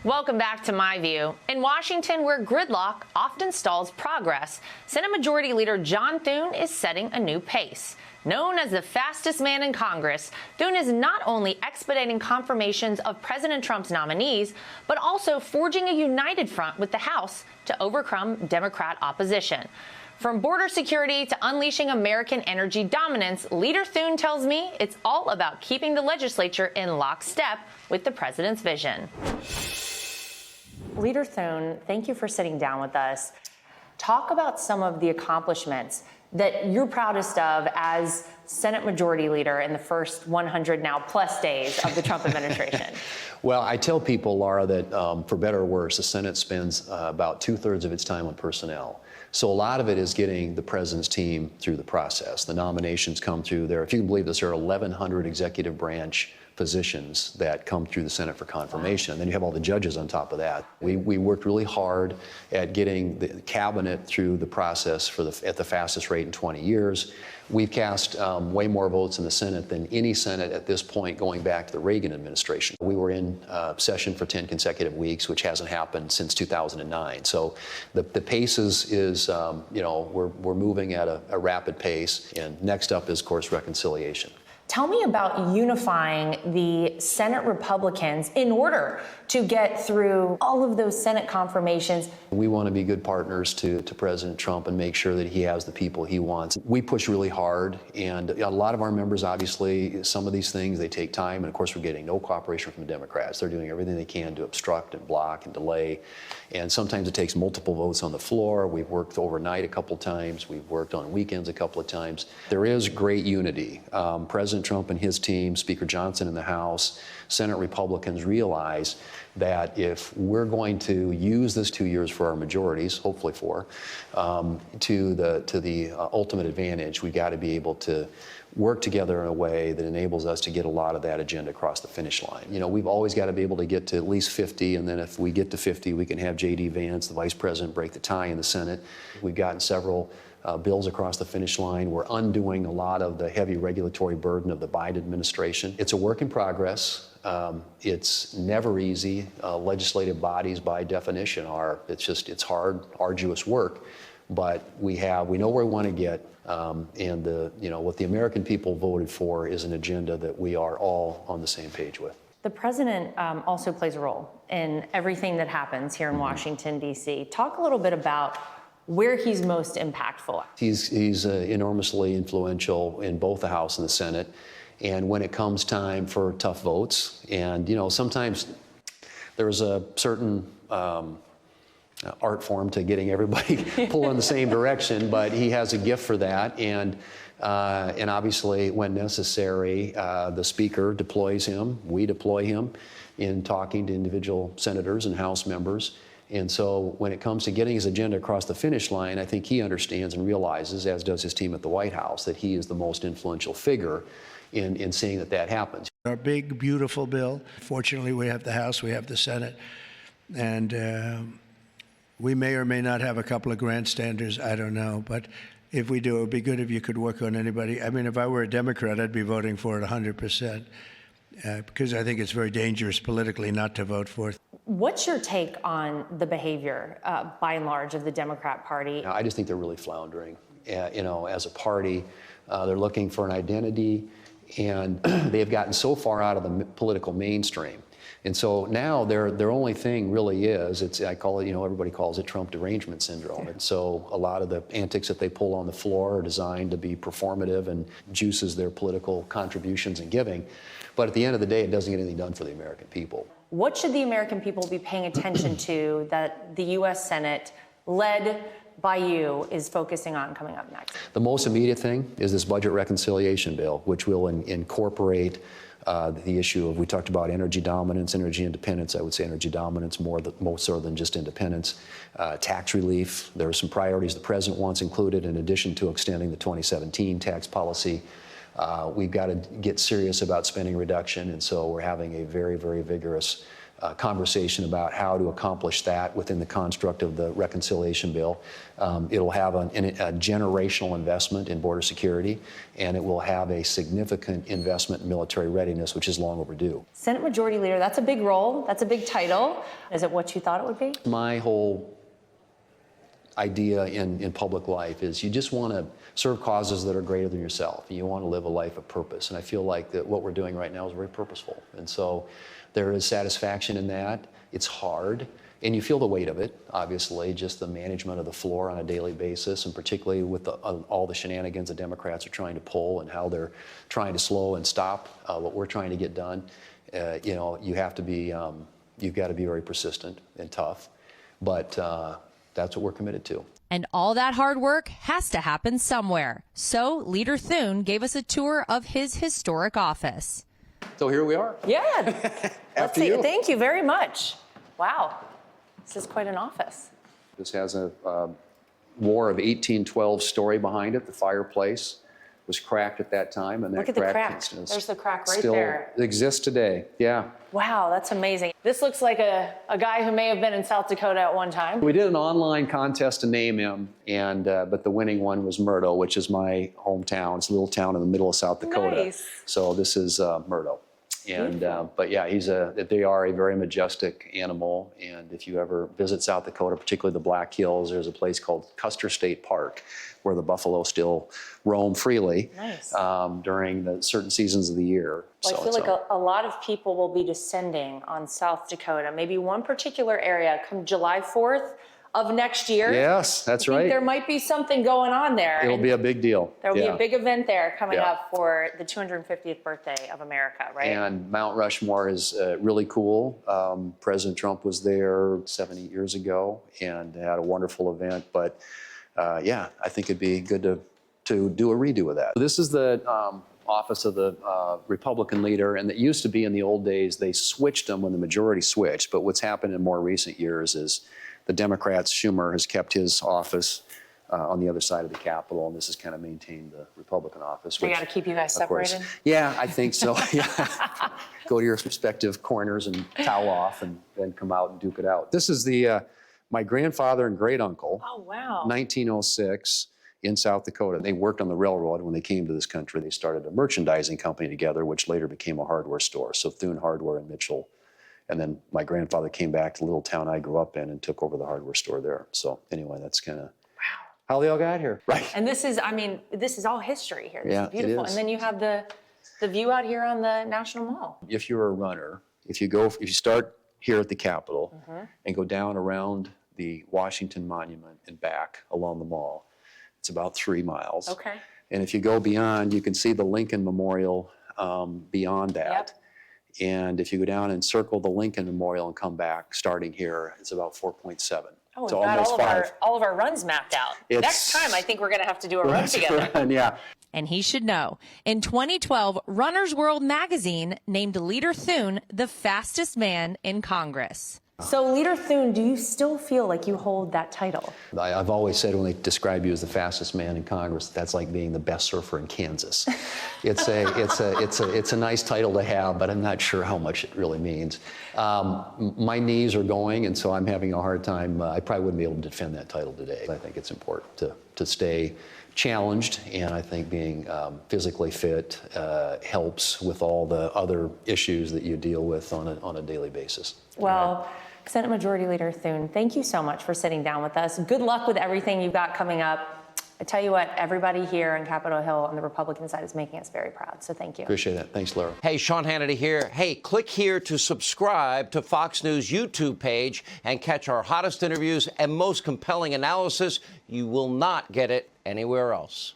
Welcome back to My View. In Washington, where gridlock often stalls progress, Senate Majority Leader John Thune is setting a new pace. Known as the fastest man in Congress, Thune is not only expediting confirmations of President Trump's nominees, but also forging a united front with the House to overcome Democrat opposition. From border security to unleashing American energy dominance, Leader Thune tells me it's all about keeping the legislature in lockstep with the president's vision. Leader Thune, thank you for sitting down with us. Talk about some of the accomplishments that you're proudest of as Senate Majority Leader in the first 100 now plus days of the Trump administration. Well, I tell people, Lara, that for better or worse, the Senate spends about 2/3 of its time on personnel. So a lot of it is getting the president's team through the process. The nominations come through there. If you can believe this, there are 1,100 executive branch positions that come through the Senate for confirmation. And then you have all the judges on top of that. We worked really hard at getting the cabinet through the process at the fastest rate in 20 years. We've cast way more votes in the Senate than any Senate at this point going back to the Reagan administration. We were in session for 10 consecutive weeks, which hasn't happened since 2009. So the pace is we're moving at a rapid pace. And next up is, of course, reconciliation. Tell me about unifying the Senate Republicans in order to get through all of those Senate confirmations. We want to be good partners to President Trump and make sure that he has the people he wants. We push really hard, and a lot of our members, obviously, some of these things, they take time, and of course we're getting no cooperation from the Democrats. They're doing everything they can to obstruct and block and delay, and sometimes it takes multiple votes on the floor. We've worked overnight a couple times. We've worked on weekends a couple of times. There is great unity. President Trump and his team, Speaker Johnson in the House, Senate Republicans realize that if we're going to use this 2 years for our majorities, hopefully four, to the ultimate advantage, we got to be able to work together in a way that enables us to get a lot of that agenda across the finish line. You know, we've always got to be able to get to at least 50, and then if we get to 50, we can have J.D. Vance, the vice president, break the tie in the Senate. We've gotten several bills across the finish line. We're undoing a lot of the heavy regulatory burden of the Biden administration. It's a work in progress. It's never easy. Legislative bodies, by definition, it's hard, arduous work. But we know where we want to get, and what the American people voted for is an agenda that we are all on the same page with. The president also plays a role in everything that happens here in Washington, D.C. Talk a little bit about where he's most impactful. He's enormously influential in both the House and the Senate. And when it comes time for tough votes, and sometimes there's a certain art form to getting everybody pulling in the same direction, but he has a gift for that. And obviously, when necessary, the Speaker deploys him. We deploy him in talking to individual senators and House members. And so when it comes to getting his agenda across the finish line, I think he understands and realizes, as does his team at the White House, that he is the most influential figure in seeing that happens. Our big, beautiful bill. Fortunately, we have the House, we have the Senate, and we may or may not have a couple of grandstanders, I don't know, but if we do, it would be good if you could work on anybody. I mean, if I were a Democrat, I'd be voting for it 100%, because I think it's very dangerous politically not to vote for it. What's your take on the behavior, by and large, of the Democrat Party? I just think they're really floundering. As a party, they're looking for an identity, and they've gotten so far out of the political mainstream. And so now their only thing really is, I call it, everybody calls it Trump derangement syndrome. And so a lot of the antics that they pull on the floor are designed to be performative and juices their political contributions and giving. But at the end of the day, it doesn't get anything done for the American people. What should the American people be paying attention to that the U.S. Senate, led by you, is focusing on coming up next? The most immediate thing is this budget reconciliation bill, which will incorporate the issue of, we talked about energy dominance, energy independence. I would say energy dominance more so than just independence. Tax relief. There are some priorities the president wants included in addition to extending the 2017 tax policy. We've got to get serious about spending reduction, and so we're having a very, very vigorous conversation about how to accomplish that within the construct of the reconciliation bill. It'll have a generational investment in border security, and it will have a significant investment in military readiness, which is long overdue. Senate Majority Leader, that's a big role. That's a big title. Is it what you thought it would be? My whole idea in public life is you just want to serve causes that are greater than yourself. You want to live a life of purpose. And I feel like that what we're doing right now is very purposeful. And so there is satisfaction in that. It's hard. And you feel the weight of it, obviously, just the management of the floor on a daily basis, and particularly with all the shenanigans the Democrats are trying to pull and how they're trying to slow and stop what we're trying to get done. You know, you have to be, you've got to be very persistent and tough. But that's what we're committed to. And all that hard work has to happen somewhere. So Leader Thune gave us a tour of his historic office. So here we are. Yeah. Let's see. you. Thank you very much. Wow. This is quite an office. This has a War of 1812 story behind it. The fireplace was cracked at that time, and that Look at the crack. There's the crack right there. Still exists today. Yeah. Wow, that's amazing. This looks like a guy who may have been in South Dakota at one time. We did an online contest to name him, and but the winning one was Murdo, which is my hometown. It's a little town in the middle of South Dakota. Nice. So this is Murdo. And but yeah, they are a very majestic animal. And if you ever visit South Dakota, particularly the Black Hills, there's a place called Custer State Park, where the buffalo still roam freely. Nice. During the certain seasons of the year. Well, I feel like a lot of people will be descending on South Dakota, maybe one particular area come July 4th of next year. Yes, that's right. There might be something going on there. It'll be a big deal. There will be a big event there coming Yeah. up for the 250th birthday of America, right? And Mount Rushmore is really cool. President Trump was there 70 years ago and had a wonderful event. But yeah, I think it'd be good to do a redo of that. This is the office of the Republican leader, and it used to be in the old days, they switched them when the majority switched. But what's happened in more recent years is the Democrats, Schumer has kept his office on the other side of the Capitol, and this has kind of maintained the Republican office. They got to keep you guys separated? Yeah, I think so. Yeah. Go to your respective corners and towel off and then come out and duke it out. This is my grandfather and great uncle. Oh, wow. 1906 in South Dakota. They worked on the railroad when they came to this country. They started a merchandising company together, which later became a hardware store. So Thune Hardware in Mitchell. And then my grandfather came back to the little town I grew up in and took over the hardware store there. So anyway, that's kind of how they all got here. Right. And this is, I mean, this is all history here. This Yeah, is beautiful. it is. And then you have the view out here on the National Mall. If you're a runner, if you start here at the Capitol and go down around the Washington Monument and back along the mall, it's about 3 miles. Okay. And if you go beyond, you can see the Lincoln Memorial beyond that. Yep. And if you go down and circle the Lincoln Memorial and come back, starting here, it's about 4.7. Oh, we've so got almost all of our runs mapped out. Next time, I think we're going to have to do a run together. Yeah. And he should know. In 2012, Runner's World magazine named Leader Thune the fastest man in Congress. So, Leader Thune, do you still feel like you hold that title? I've always said when they describe you as the fastest man in Congress, that's like being the best surfer in Kansas. It's a nice title to have, but I'm not sure how much it really means. My knees are going, and so I'm having a hard time. I probably wouldn't be able to defend that title today. I think it's important to stay challenged, and I think being physically fit helps with all the other issues that you deal with on a daily basis. Well, Senate Majority Leader Thune, thank you so much for sitting down with us. Good luck with everything you've got coming up. I tell you what, everybody here on Capitol Hill on the Republican side is making us very proud, so thank you. Appreciate that. Thanks, Lara. Hey, Sean Hannity here. Hey, click here to subscribe to Fox News YouTube page and catch our hottest interviews and most compelling analysis. You will not get it anywhere else.